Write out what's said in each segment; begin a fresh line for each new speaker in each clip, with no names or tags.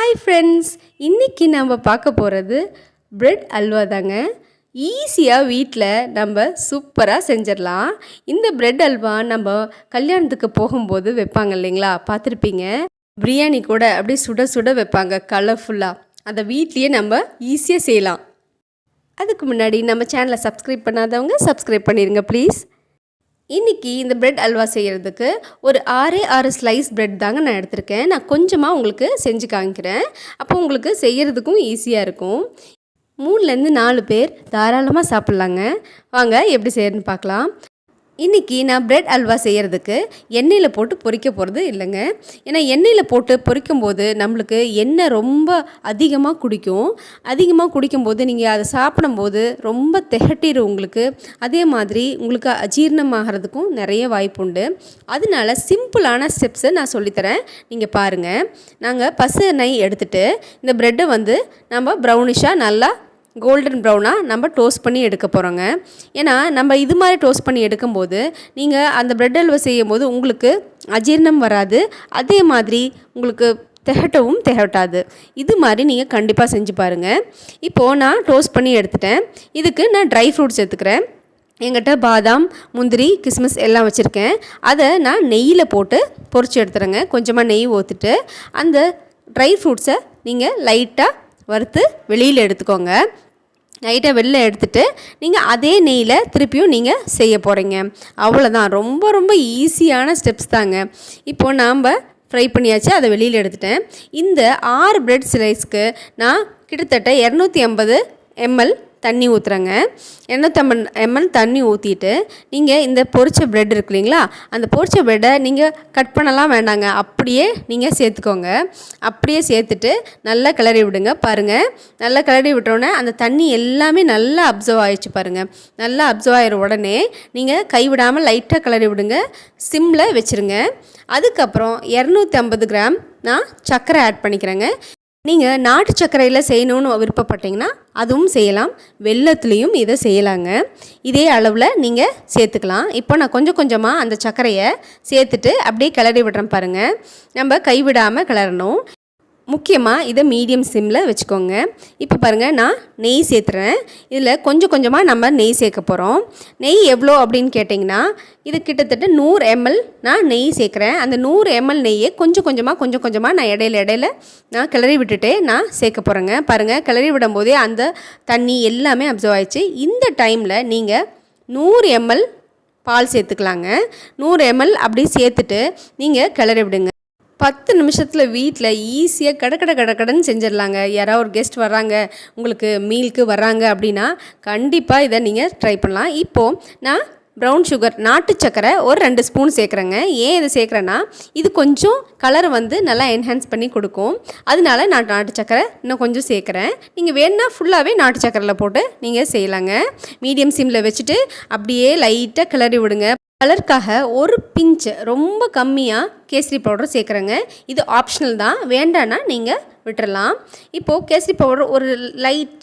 Hi friends, இன்றைக்கி நம்ம பார்க்க போகிறது பிரெட் அல்வா தாங்க. ஈஸியாக வீட்டில் நம்ம சூப்பராக செஞ்சிடலாம். இந்த பிரெட் அல்வா நம்ம கல்யாணத்துக்கு போகும்போது வைப்பாங்க இல்லைங்களா, பார்த்துருப்பீங்க. பிரியாணி கூட அப்படியே சுட சுட வைப்பாங்க கலர்ஃபுல்லாக. அதை வீட்லேயே நம்ம ஈஸியாக செய்யலாம். அதுக்கு முன்னாடி நம்ம சேனலை சப்ஸ்கிரைப் பண்ணாதவங்க சப்ஸ்கிரைப் பண்ணிடுங்க ப்ளீஸ். இன்றைக்கி இந்த பிரெட் அல்வா செய்கிறதுக்கு ஒரு 6 ஸ்லைஸ் பிரெட் தாங்க நான் எடுத்திருக்கேன். நான் கொஞ்சமாக உங்களுக்கு செஞ்சு காமிக்கிறேன். அப்போ உங்களுக்கு செய்கிறதுக்கும் ஈஸியாக இருக்கும். 3லேருந்து 4 பேர் தாராளமாக சாப்பிட்லாங்க. வாங்க எப்படி செய்யறதுன்னு பார்க்கலாம். இன்றைக்கி நான் பிரெட் அல்வா செய்கிறதுக்கு எண்ணெயில் போட்டு பொரிக்க போகிறது இல்லைங்க. ஏன்னா எண்ணெயில் போட்டு பொரிக்கும்போது நம்மளுக்கு எண்ணெய் ரொம்ப அதிகமாக குடிக்கும்போது நீங்கள் அதை சாப்பிடும்போது ரொம்ப திகட்டிடும் உங்களுக்கு. அதே மாதிரி உங்களுக்கு அஜீரணமாகிறதுக்கும் நிறைய வாய்ப்பு உண்டு. அதனால சிம்பிளான ஸ்டெப்ஸை நான் சொல்லித்தரேன், நீங்கள் பாருங்கள். நாங்கள் பசு நெய் எடுத்துகிட்டு இந்த ப்ரெட்டை நம்ம ப்ரௌனிஷாக நல்லா கோல்டன் ப்ரௌனாக நம்ம டோஸ்ட் பண்ணி எடுக்க போகிறோங்க. ஏன்னா நம்ம இது மாதிரி டோஸ்ட் பண்ணி எடுக்கும்போது நீங்கள் அந்த பிரெட் அல்வா செய்யும் போது உங்களுக்கு அஜீரணம் வராது. அதே மாதிரி உங்களுக்கு திகட்டாது. இது மாதிரி நீங்கள் கண்டிப்பாக செஞ்சு பாருங்கள். இப்போது நான் டோஸ்ட் பண்ணி எடுத்துட்டேன். இதுக்கு நான் ட்ரை ஃப்ரூட்ஸ் எடுத்துக்கிறேன். என்கிட்ட பாதாம், முந்திரி, கிஸ்மிஸ் எல்லாம் வச்சுருக்கேன். அதை நான் நெய்யில் போட்டு பொரிச்சு எடுத்துகிறேங்க. கொஞ்சமாக நெய் ஊற்றிட்டு அந்த ட்ரை ஃப்ரூட்ஸை நீங்கள் லைட்டாக வறுத்து வெளியில் எடுத்துக்கோங்க. லைட்டாக வெளில எடுத்துகிட்டு நீங்கள் அதே நெய்யில் திருப்பியும் நீங்கள் செய்ய போகிறீங்க. அவ்வளோதான், ரொம்ப ரொம்ப ஈஸியான ஸ்டெப்ஸ் தாங்க. இப்போது நாம் ஃப்ரை பண்ணியாச்சு, அதை வெளியில் எடுத்துட்டேன். இந்த 6 பிரெட் ஸ்லைஸ்க்கு நான் கிட்டத்தட்ட 250 ml தண்ணி ஊற்றுறேங்க. 250 ml தண்ணி ஊற்றிட்டு நீங்கள் இந்த பொரிச்ச ப்ரெட் இருக்கு இல்லைங்களா, அந்த பொரிச்ச ப்ரெட்டை நீங்கள் கட் பண்ணலாம் வேண்டாங்க, அப்படியே நீங்கள் சேர்த்துக்கோங்க. அப்படியே சேர்த்துட்டு நல்லா கிளறி விடுங்க. பாருங்கள், நல்லா கிளறி விட்டோடனே அந்த தண்ணி எல்லாமே நல்லா அப்சர்வ் ஆகிடுச்சு பாருங்கள். நல்லா அப்சர்வ் ஆகிற உடனே நீங்கள் கைவிடாமல் லைட்டாக கிளறி விடுங்க. சிம்மில் வச்சுருங்க. அதுக்கப்புறம் 250 கிராம் நான் சர்க்கரை ஆட் பண்ணிக்கிறேங்க. நீங்கள் நாட்டு சர்க்கரையில் செய்யணும்னு விருப்பப்பட்டீங்கன்னா அதுவும் செய்யலாம். வெல்லத்துலேயும் இதை செய்யலாங்க. இதே அளவில் நீங்கள் சேர்த்துக்கலாம். இப்போ நான் கொஞ்சம் கொஞ்சமாக அந்த சர்க்கரையை சேர்த்துட்டு அப்படியே கிளறி விடுறேன் பாருங்கள். நம்ம கைவிடாமல் கிளறணும். முக்கியமாக இதை மீடியம் சிம்மில் வச்சுக்கோங்க. இப்போ பாருங்கள், நான் நெய் சேர்த்துறேன். இதில் கொஞ்சம் கொஞ்சமாக நம்ம நெய் சேர்க்க போகிறோம். நெய் எவ்வளோ அப்படின்னு கேட்டிங்கன்னா, இது கிட்டத்தட்ட 100 ml நான் நெய் சேர்க்குறேன். அந்த 100 ml நெய்யை கொஞ்சம் கொஞ்சமாக நான் இடையில நான் கிளறி விட்டுட்டே நான் சேர்க்க போகிறேங்க. பாருங்கள், கிளறி விடும்போதே அந்த தண்ணி எல்லாமே அப்சர்வ் ஆயிடுச்சு. இந்த டைமில் நீங்கள் 100 ml பால் சேர்த்துக்கலாங்க. 100 ml அப்படி சேர்த்துட்டு நீங்கள் கிளறி விடுங்க. 10 நிமிஷத்தில் வீட்டில் ஈஸியாக கடன்னு செஞ்சிடலாங்க. யாராவது ஒரு கெஸ்ட் வர்றாங்க, உங்களுக்கு மீலுக்கு வர்றாங்க அப்படின்னா கண்டிப்பாக இதை நீங்கள் ட்ரை பண்ணலாம். இப்போது நான் ப்ரௌன் சுகர், நாட்டு சக்கரை ஒரு 2 ஸ்பூன் சேர்க்குறேங்க. ஏன் இதை சேர்க்குறேன்னா, இது கொஞ்சம் கலரை நல்லா என்ஹான்ஸ் பண்ணி கொடுக்கும். அதனால நான் நாட்டு சக்கரை இன்னும் கொஞ்சம் சேர்க்குறேன். நீங்கள் வேணுன்னா ஃபுல்லாகவே நாட்டு சக்கரையில் போட்டு நீங்கள் செய்யலாங்க. மீடியம் சிம்மில் வச்சுட்டு அப்படியே லைட்டாக கிளறி விடுங்க. கலருக்காக ஒரு பிஞ்சு, ரொம்ப கம்மியாக கேசரி பவுடர் சேர்க்குறேங்க. இது ஆப்ஷனல் தான், வேண்டான்னா நீங்கள் விட்டுறலாம். இப்போது கேசரி பவுடர் ஒரு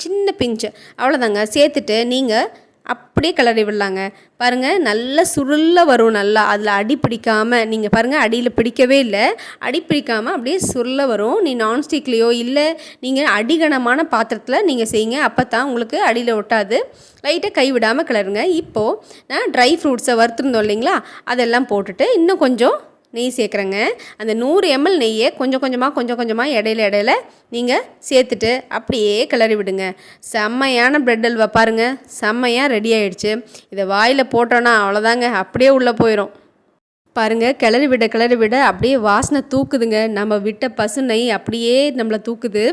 சின்ன பிஞ்சு அவ்வளோதாங்க சேர்த்துட்டு நீங்கள் அப்படியே கிளறி விடலாங்க. பாருங்கள், நல்லா சுருள வரும். நல்லா அதில் அடி பிடிக்காமல், நீங்கள் பாருங்கள், அடியில் பிடிக்கவே இல்லை, அடி பிடிக்காமல் அப்படியே சுருள வரும். நீ நான்ஸ்டிக்லேயோ இல்லை நீங்கள் அடிகனமான பாத்திரத்தில் நீங்கள் செய்யுங்க. அப்போ தான் உங்களுக்கு அடியில் ஒட்டாது. லைட்டாக கை விடாமல் கிளறுங்க. இப்போது நான் ட்ரை ஃப்ரூட்ஸை வறுத்துருந்தோம் இல்லைங்களா, அதெல்லாம் போட்டுட்டு இன்னும் கொஞ்சம் நெய் சேர்க்குறேங்க. அந்த 100 ml நெய்யை கொஞ்சம் கொஞ்சமாக இடையில நீங்கள் சேர்த்துட்டு அப்படியே கிளறி விடுங்க. செம்மையான பிரெட் அல்வா பாருங்கள், செம்மையாக ரெடி ஆகிடுச்சு. இதை வாயில் போட்டோன்னா அவ்வளோதாங்க, அப்படியே உள்ளே போயிடும். பாருங்கள், கிளறி விட அப்படியே வாசனை தூக்குதுங்க. நம்ம விட்ட பசு நெய் அப்படியே நம்மளை தூக்குது.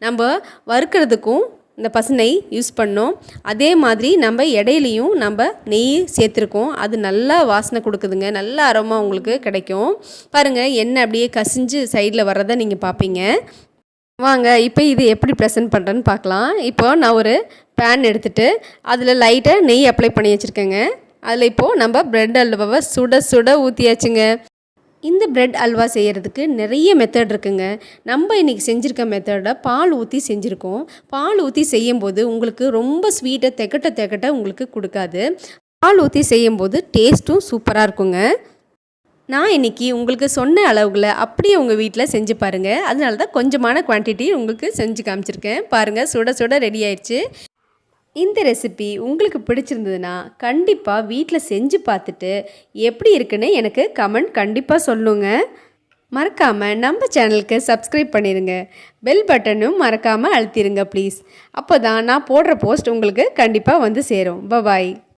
நம்ம வறுக்கிறதுக்கும் இந்த பசு நெய் யூஸ் பண்ணோம். அதே மாதிரி நம்ம இடையிலையும் நம்ம நெய் சேர்த்துருக்கோம். அது நல்லா வாசனை கொடுக்குதுங்க, நல்ல அரோமா உங்களுக்கு கிடைக்கும். பாருங்கள், எண்ணெய் அப்படியே கசிஞ்சு சைடில் வர்றதை நீங்கள் பார்ப்பீங்க. வாங்க இப்போ இது எப்படி ப்ரெசென்ட் பண்ணுறேன்னு பார்க்கலாம். இப்போ நான் ஒரு பேன் எடுத்துகிட்டு அதில் லைட்டாக நெய் அப்ளை பண்ணி வச்சுருக்கேங்க. அதில் இப்போது நம்ம பிரெட் அல்வாவை சுட ஊற்றியாச்சுங்க. இந்த பிரெட் அல்வா செய்கிறதுக்கு நிறைய மெத்தட் இருக்குங்க. நம்ம இன்றைக்கி செஞ்சுருக்க மெத்தடை பால் ஊற்றி செஞ்சுருக்கோம். பால் ஊற்றி செய்யும்போது உங்களுக்கு ரொம்ப ஸ்வீட்டை திகட்ட உங்களுக்கு கொடுக்காது. பால் ஊற்றி செய்யும்போது டேஸ்ட்டும் சூப்பராக இருக்குங்க. நான் இன்றைக்கி உங்களுக்கு சொன்ன அளவுகளை அப்படியே உங்கள் வீட்டில் செஞ்சு பாருங்கள். அதனால தான் கொஞ்சமான குவான்டிட்டி உங்களுக்கு செஞ்சு காமிச்சிருக்கேன். பாருங்கள், சுட சுட ரெடி ஆயிடுச்சு. இந்த ரெசிபி உங்களுக்கு பிடிச்சிருந்ததுன்னா கண்டிப்பாக வீட்டில் செஞ்சு பார்த்துட்டு எப்படி இருக்குன்னு எனக்கு கமெண்ட் கண்டிப்பாக சொல்லுங்க. மறக்காமல் நம்ம சேனலுக்கு சப்ஸ்கிரைப் பண்ணிடுங்க. பெல் பட்டனும் மறக்காமல் அழுத்திடுங்க ப்ளீஸ். அப்போ தான் நான் போடுற போஸ்ட் உங்களுக்கு கண்டிப்பாக வந்து சேரும். பாய்.